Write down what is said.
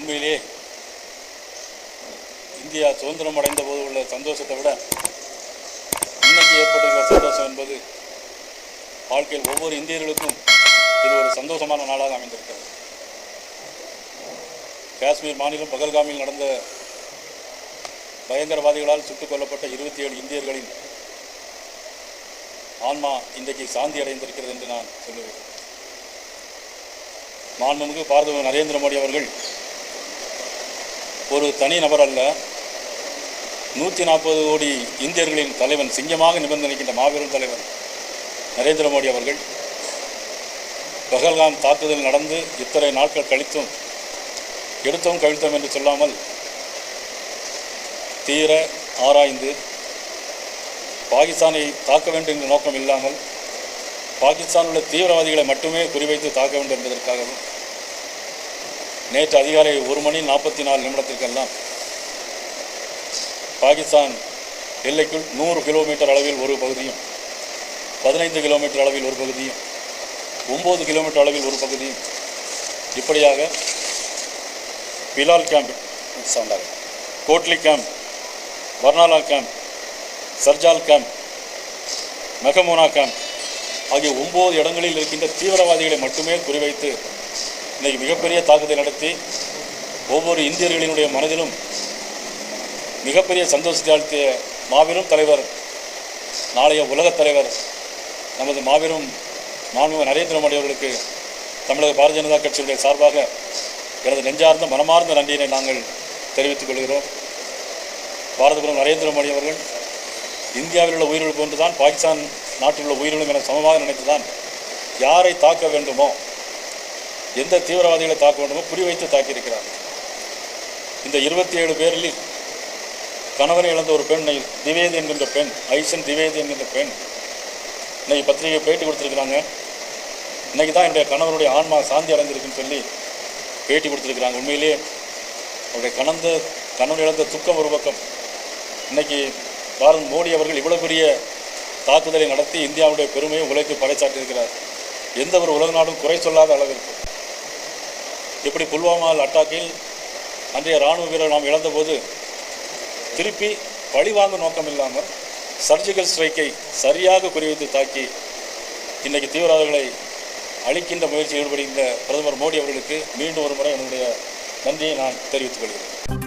உண்மையிலேயே இந்தியா சுதந்திரம் அடைந்த போது உள்ள சந்தோஷத்தை விட இன்னைக்கு ஏற்பட்டுள்ள சந்தோஷம் என்பது வாழ்க்கையில் ஒவ்வொரு இந்தியர்களுக்கும் இது ஒரு சந்தோஷமான நாளாக அமைந்திருக்கிறது. காஷ்மீர் மாநிலம் பகல்காமில் நடந்த பயங்கரவாதிகளால் சுட்டுக் கொல்லப்பட்ட 27 இந்தியர்களின் ஆன்மா இன்றைக்கு சாந்தி அடைந்திருக்கிறது என்று நான் சொல்லுவேன். மாண்புமிகு பாரத நரேந்திர மோடி அவர்கள் ஒரு தனி நபர் அல்ல, 140 கோடி இந்தியர்களின் தலைவன், சிங்கமாக நிபந்தனைக்கின்ற மாபெரும் தலைவர் நரேந்திர மோடி அவர்கள் பகல்காம் தாக்குதல் நடந்து இத்தனை நாட்கள் கழித்தும் எடுத்தோம் கவிழ்த்தோம் என்று சொல்லாமல் தீர ஆராய்ந்து பாகிஸ்தானை தாக்க வேண்டும் என்ற நோக்கம் இல்லாமல் பாகிஸ்தான் உள்ள தீவிரவாதிகளை மட்டுமே குறிவைத்து தாக்க வேண்டும் என்பதற்காகவும் நேற்று அதிகாலை 1:44 பாகிஸ்தான் எல்லைக்குள் 100 கிலோமீட்டர் அளவில் ஒரு பகுதியும் 15 கிலோமீட்டர் அளவில் ஒரு பகுதியும் 9 கிலோமீட்டர் அளவில் ஒரு பகுதியும் இப்படியாக Bilal camp, Kotli camp, Barnala camp, Sarjal camp, மெகமோனா கேம்ப் ஆகிய 9 இடங்களில் இருக்கின்ற தீவிரவாதிகளை மட்டுமே குறிவைத்து இன்றைக்கு மிகப்பெரிய தாக்குதல் நடத்தி ஒவ்வொரு இந்தியர்களினுடைய மனதிலும் மிகப்பெரிய சந்தோஷத்தை அளித்த மாபெரும் தலைவர், நாளைய உலகத் தலைவர் நமது மாபெரும் மாண்புமிகு நரேந்திர மோடி அவர்களுக்கு தமிழக பாரதிய ஜனதா கட்சியுடைய சார்பாக எனது நெஞ்சார்ந்த மனமார்ந்த நன்றியினை நாங்கள் தெரிவித்துக் கொள்கிறோம். பாரத பிரதமர் நரேந்திர மோடி அவர்கள் இந்தியாவில் உள்ள உயிரிழப்பு போன்றுதான் பாகிஸ்தான் நாட்டில் உள்ள உயிரிழப்பு என சமமாக நினைத்துதான் யாரை தாக்க வேண்டுமோ, எந்த தீவிரவாதிகளை தாக்க வேண்டுமோ குறிவைத்து தாக்கியிருக்கிறார். இந்த 27 பேரில் கணவனை இழந்த ஒரு பெண், திவேதி என்கின்ற பெண், ஐசன் திவேதி என்கின்ற பெண் இன்னைக்கு பத்திரிகை பேட்டி கொடுத்துருக்குறாங்க. இன்றைக்கி தான் என்னுடைய கணவருடைய ஆன்மா சாந்தி அடைந்திருக்குன்னு சொல்லி பேட்டி கொடுத்துருக்குறாங்க. உண்மையிலே அவருடைய கணவன் இழந்த துக்கம் ஒரு பக்கம், இன்றைக்கி பாரத மோடி அவர்கள் இவ்வளோ பெரிய தாக்குதலை நடத்தி இந்தியாவுடைய பெருமையை உலகிற்கு பறைசாற்றியிருக்கிறார். எந்த ஒரு உலக நாடும் குறை சொல்லாத அளவிற்கு. எப்படி புல்வாமா அட்டாக்கில் அன்றைய இராணுவ வீரர் நாம் இழந்தபோது திருப்பி பழிவாங்கும் நோக்கம் இல்லாமல் சர்ஜிக்கல் ஸ்ட்ரைக்கை சரியாக குறிவைத்து தாக்கி இன்றைக்கு தீவிரவாதிகளை அழிக்கின்ற முயற்சியில் ஈடுபடுகின்ற பிரதமர் மோடி அவர்களுக்கு மீண்டும் ஒரு முறை என்னுடைய நன்றியை நான் தெரிவித்துக் கொள்கிறேன்.